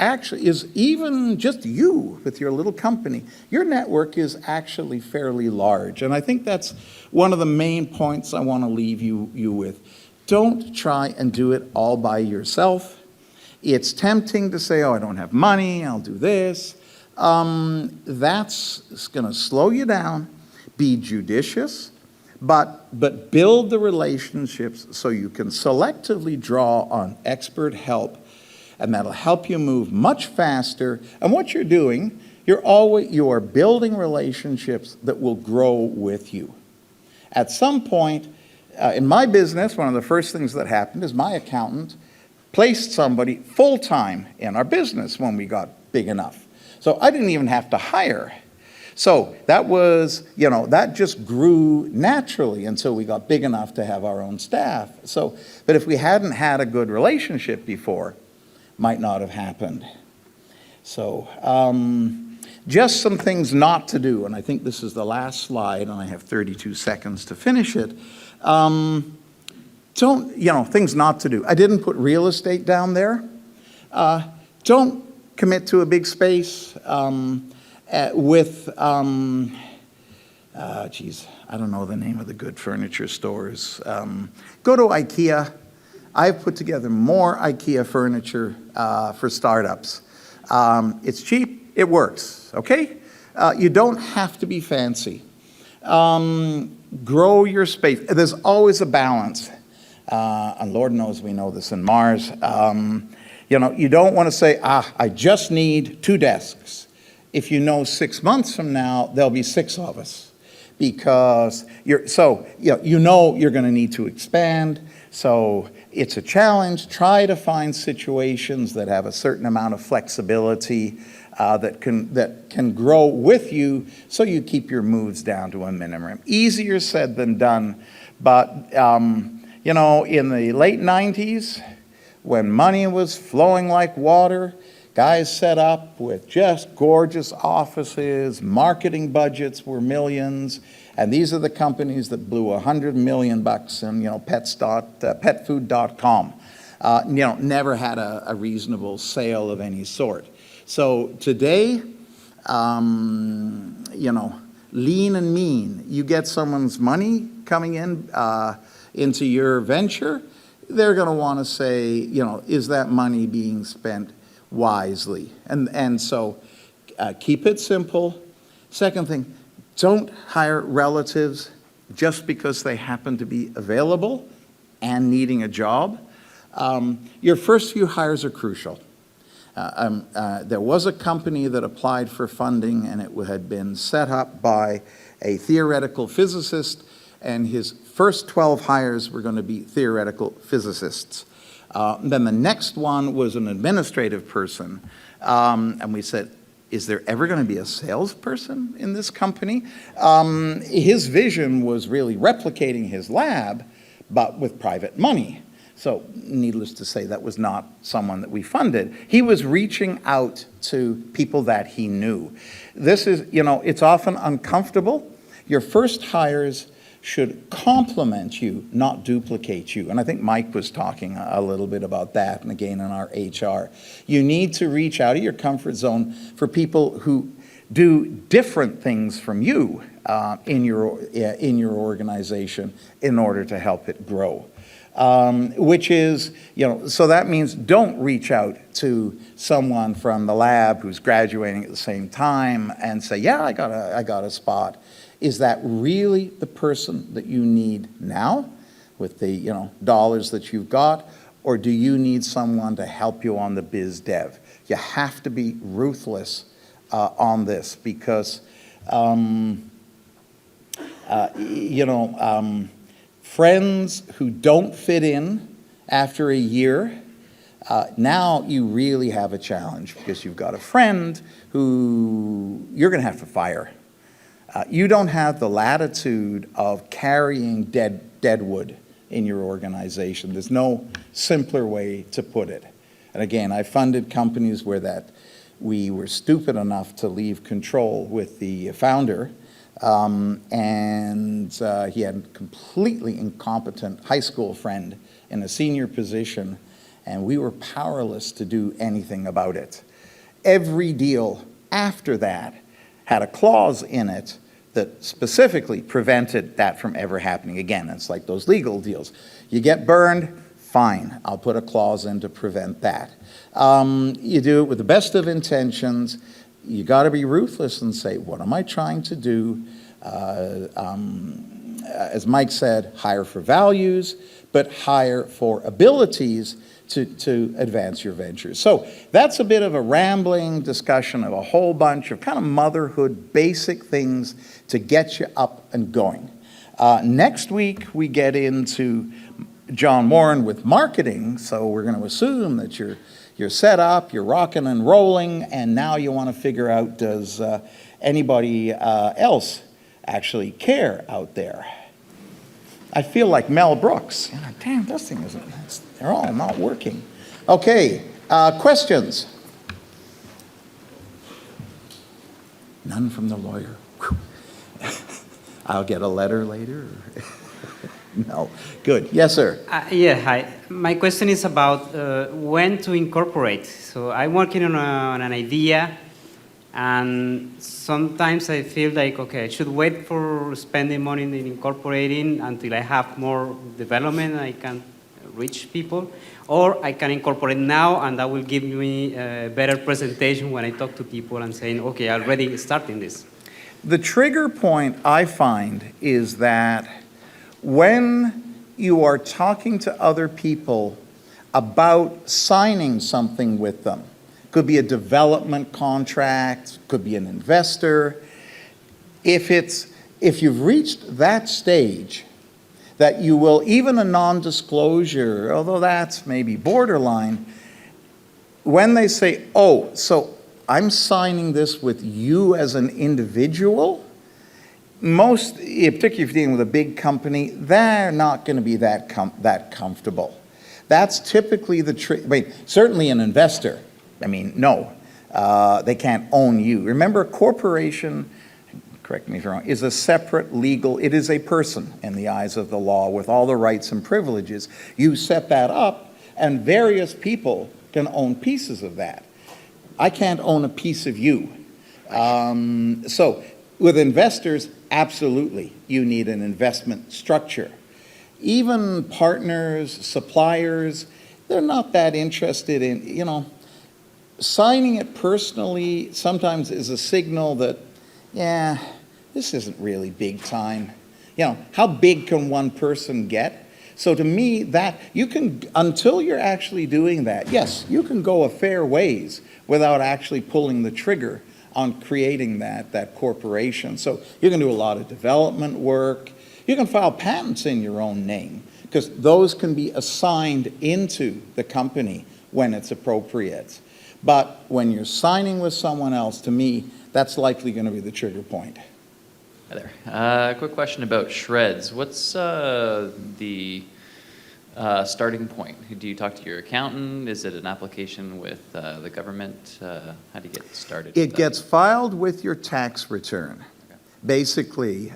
even just you with your little company. Your network is actually fairly large. And I think that's one of the main points I want to leave you with. Don't try and do it all by yourself. It's tempting to say, oh, I don't have money, I'll do this. That's going to slow you down. Be judicious. But build the relationships so you can selectively draw on expert help, and that'll help you move much faster. And what you're doing, you are building relationships that will grow with you. At some point, in my business, one of the first things that happened is my accountant placed somebody full-time in our business when we got big enough. So I didn't even have to hire. So that was, that just grew naturally until we got big enough to have our own staff. But if we hadn't had a good relationship before, might not have happened. So just some things not to do, and I think this is the last slide, and I have 32 seconds to finish it. Things not to do. I didn't put real estate down there. Don't commit to a big space. I don't know the name of the good furniture stores. Go to IKEA. I've put together more IKEA furniture for startups. It's cheap, it works, okay? You don't have to be fancy. Grow your space. There's always a balance. And Lord knows we know this in Mars. You don't want to say, I just need 2 desks. If you know 6 months from now, there'll be 6 of us, because you're going to need to expand. So it's a challenge. Try to find situations that have a certain amount of flexibility that can grow with you, so you keep your moves down to a minimum. Easier said than done, but in the late 90s, when money was flowing like water, guys set up with just gorgeous offices, marketing budgets were millions, and these are the companies that blew $100 million in, petfood.com. Never had a reasonable sale of any sort. So today, lean and mean. You get someone's money coming in into your venture, they're going to want to say, is that money being spent wisely? And so keep it simple. Second thing, don't hire relatives just because they happen to be available and needing a job. Your first few hires are crucial. There was a company that applied for funding, and it had been set up by a theoretical physicist, and his first 12 hires were going to be theoretical physicists. Then the next one was an administrative person, and we said, is there ever going to be a salesperson in this company? His vision was really replicating his lab, but with private money. So needless to say, that was not someone that we funded. He was reaching out to people that he knew. This is, it's often uncomfortable. Your first hires should complement you, not duplicate you. And I think Mike was talking a little bit about that, and again in our HR. You need to reach out of your comfort zone for people who do different things from you in your organization in order to help it grow. Which is, so that means don't reach out to someone from the lab who's graduating at the same time and say, yeah, I got a spot. Is that really the person that you need now with the dollars that you've got, or do you need someone to help you on the biz dev? You have to be ruthless on this, because friends who don't fit in after a year, now you really have a challenge, because you've got a friend who you're going to have to fire. You don't have the latitude of carrying dead wood in your organization. There's no simpler way to put it. And again, I funded companies where we were stupid enough to leave control with the founder, And he had a completely incompetent high school friend in a senior position, and we were powerless to do anything about it. Every deal after that had a clause in it that specifically prevented that from ever happening again. It's like those legal deals. You get burned, fine, I'll put a clause in to prevent that. You do it with the best of intentions. You got to be ruthless and say, what am I trying to do? As Mike said, hire for values, but hire for abilities to advance your ventures. So that's a bit of a rambling discussion of a whole bunch of kind of motherhood basic things to get you up and going. Next week, we get into John Moran with marketing, so we're going to assume that you're set up, you're rocking and rolling, and now you want to figure out, does anybody else actually care out there? I feel like Mel Brooks. Damn, this thing isn't, they're all not working. Okay, questions? None from the lawyer. Whew. I'll get a letter later. No, good. Yes, sir. Yeah, hi. My question is about when to incorporate. So I'm working on an idea, and sometimes I feel like, okay, I should wait for spending money in incorporating until I have more development, I can reach people, or I can incorporate now, and that will give me a better presentation when I talk to people and saying, okay, I'm already starting this. The trigger point I find is that when you are talking to other people about signing something with them, could be a development contract, could be an investor, if you've reached that stage that you will, even a non-disclosure, although that's maybe borderline, when they say, oh, so I'm signing this with you as an individual, most, particularly if you're dealing with a big company, they're not going to be that comfortable. That's typically certainly an investor. No, they can't own you. Remember, a corporation, correct me if I'm wrong, is a separate legal, it is a person in the eyes of the law with all the rights and privileges. You set that up, and various people can own pieces of that. I can't own a piece of you. So with investors, absolutely, you need an investment structure. Even partners, suppliers, they're not that interested in, signing it personally sometimes is a signal that, yeah, this isn't really big time. How big can one person get? So to me, that you can, until you're actually doing that, yes, you can go a fair ways without actually pulling the trigger on creating that corporation. So you can do a lot of development work. You can file patents in your own name, because those can be assigned into the company when it's appropriate. But when you're signing with someone else, to me, that's likely going to be the trigger point. Hi there. Quick question about shreds. What's the starting point? Do you talk to your accountant? Is it an application with the government? How do you get started? It gets filed with your tax return. Okay. Basically,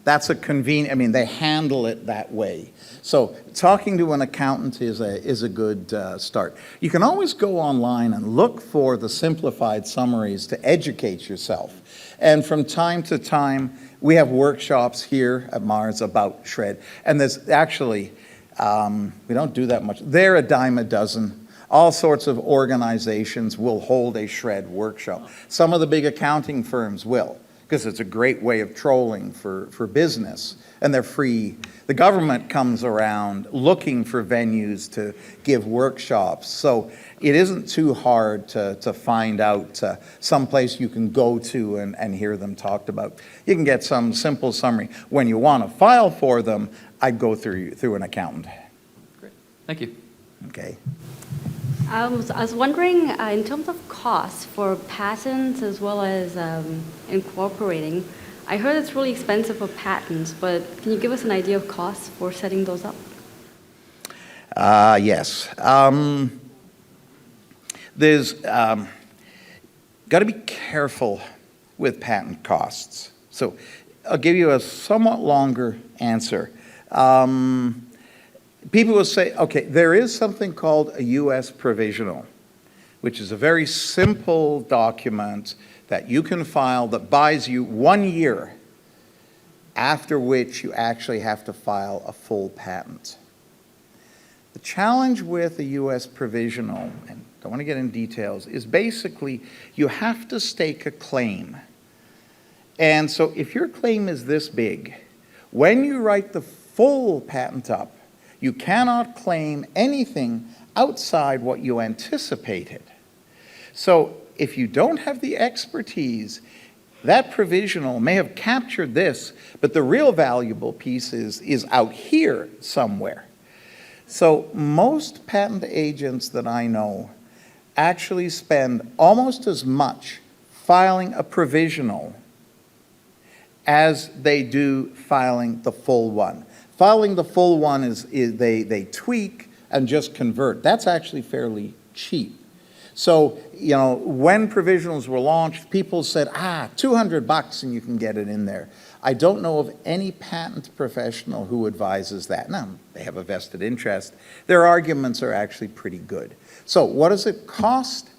that's a convenient, they handle it that way. So talking to an accountant is a good start. You can always go online and look for the simplified summaries to educate yourself. And from time to time, we have workshops here at Mars about shred. And there's actually, we don't do that much. They're a dime a dozen. All sorts of organizations will hold a shred workshop. Some of the big accounting firms will, because it's a great way of trolling for business, and they're free. The government comes around looking for venues to give workshops, so it isn't too hard to find out some place you can go to and hear them talked about. You can get some simple summary. When you want to file for them, I'd go through an accountant. Great. Thank you. Okay. I was wondering, in terms of costs for patents as well as incorporating, I heard it's really expensive for patents, but can you give us an idea of costs for setting those up? Yes. There's got to be careful with patent costs. So I'll give you a somewhat longer answer. People will say, okay, there is something called a U.S. provisional, which is a very simple document that you can file that buys you 1 year, after which you actually have to file a full patent. The challenge with the U.S. provisional, and I don't want to get in details, is basically you have to stake a claim. And so if your claim is this big, when you write the full patent up, you cannot claim anything outside what you anticipated. So if you don't have the expertise, that provisional may have captured this, but the real valuable piece is out here somewhere. So most patent agents that I know actually spend almost as much filing a provisional as they do filing the full one. Filing the full one is they tweak and just convert. That's actually fairly cheap. So, you know, when provisionals were launched, people said, $200 and you can get it in there. I don't know of any patent professional who advises that. Now, they have a vested interest. Their arguments are actually pretty good. So what does it cost?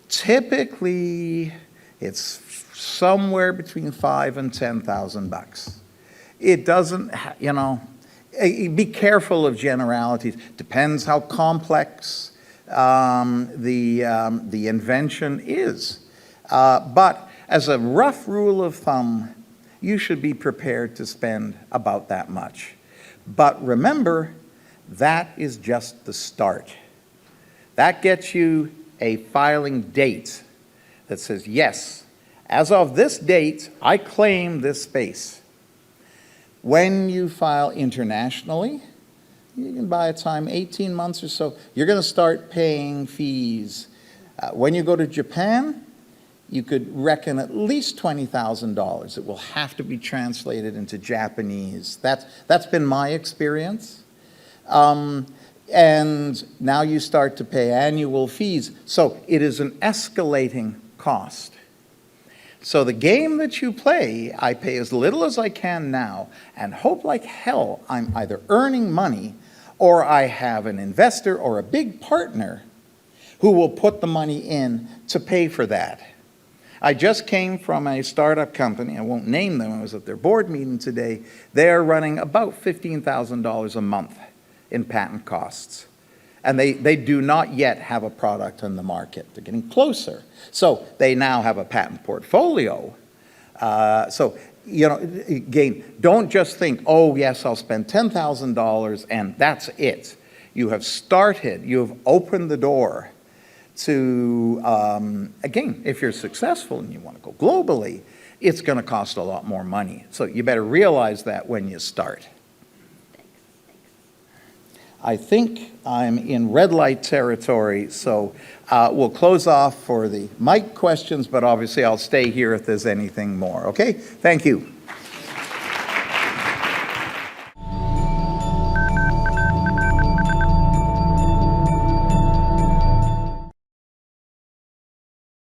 Typically, it's somewhere between $5,000 and $10,000. It doesn't, you know, be careful of generalities. Depends how complex the invention is. But as a rough rule of thumb, you should be prepared to spend about that much. But remember, that is just the start. That gets you a filing date that says, yes, as of this date, I claim this space. When you file internationally, you can buy a time, 18 months or so, you're going to start paying fees. When you go to Japan, you could reckon at least $20,000. It will have to be translated into Japanese. That's been my experience. And now you start to pay annual fees. So it is an escalating cost. So the game that you play, I pay as little as I can now and hope like hell I'm either earning money or I have an investor or a big partner who will put the money in to pay for that. I just came from a startup company. I won't name them. I was at their board meeting today. They're running about $15,000 a month in patent costs. And they do not yet have a product on the market. They're getting closer. So they now have a patent portfolio. So, you know, again, don't just think, oh, yes, I'll spend $10,000 and that's it. You have started, you have opened the door to, again, if you're successful and you want to go globally, it's going to cost a lot more money. So you better realize that when you start. I think I'm in red light territory, so we'll close off for the mic questions, but obviously I'll stay here if there's anything more, okay? Thank you.